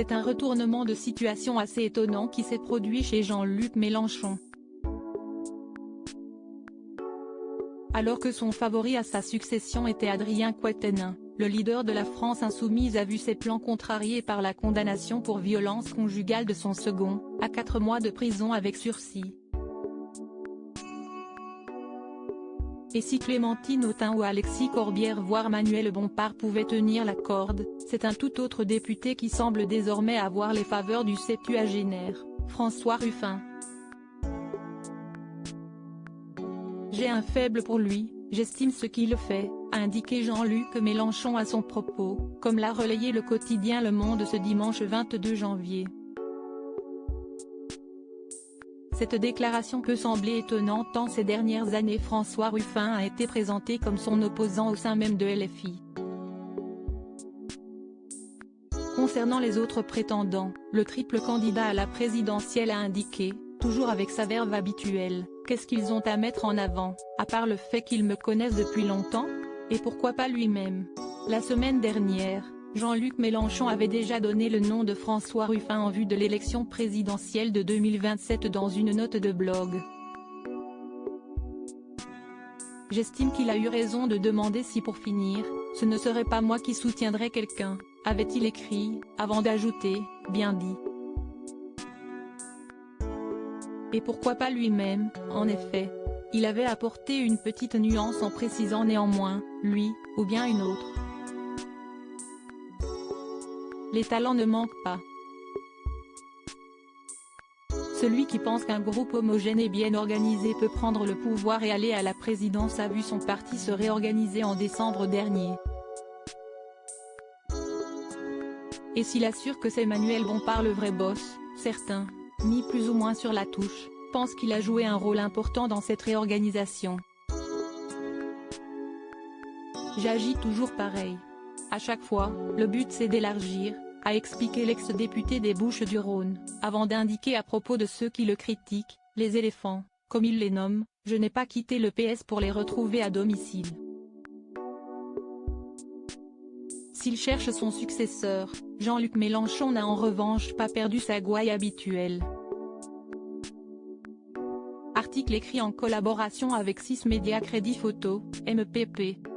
C'est un retournement de situation assez étonnant qui s'est produit chez Jean-Luc Mélenchon. Alors que son favori à sa succession était Adrien Quatennens, le leader de la France insoumise a vu ses plans contrariés par la condamnation pour violence conjugale de son second, à 4 mois de prison avec sursis. Et si Clémentine Autain ou Alexis Corbière voire Manuel Bompard pouvaient tenir la corde, c'est un tout autre député qui semble désormais avoir les faveurs du septuagénaire, François Ruffin. J'ai un faible pour lui, j'estime ce qu'il fait, a indiqué Jean-Luc Mélenchon à son propos, comme l'a relayé le quotidien Le Monde ce dimanche 22 janvier. Cette déclaration peut sembler étonnante tant ces dernières années François Ruffin a été présenté comme son opposant au sein même de LFI. Concernant les autres prétendants, le triple candidat à la présidentielle a indiqué, toujours avec sa verve habituelle, qu'est-ce qu'ils ont à mettre en avant, à part le fait qu'ils me connaissent depuis longtemps? Et pourquoi pas lui-même? La semaine dernière, Jean-Luc Mélenchon avait déjà donné le nom de François Ruffin en vue de l'élection présidentielle de 2027 dans une note de blog. J'estime qu'il a eu raison de demander si pour finir, ce ne serait pas moi qui soutiendrais quelqu'un, avait-il écrit, avant d'ajouter, bien dit. Et pourquoi pas lui-même, en effet. Il avait apporté une petite nuance en précisant néanmoins, lui, ou bien une autre. Les talents ne manquent pas. Celui qui pense qu'un groupe homogène et bien organisé peut prendre le pouvoir et aller à la présidence a vu son parti se réorganiser en décembre dernier. Et s'il assure que c'est Manuel Bompard le vrai boss, certains, mis plus ou moins sur la touche, pensent qu'il a joué un rôle important dans cette réorganisation. J'agis toujours pareil. À chaque fois, le but c'est d'élargir, a expliqué l'ex-député des Bouches-du-Rhône, avant d'indiquer à propos de ceux qui le critiquent, les éléphants, comme il les nomme, je n'ai pas quitté le PS pour les retrouver à domicile. S'il cherche son successeur, Jean-Luc Mélenchon n'a en revanche pas perdu sa gouaille habituelle. Article écrit en collaboration avec 6 médias Crédit Photo, MPP.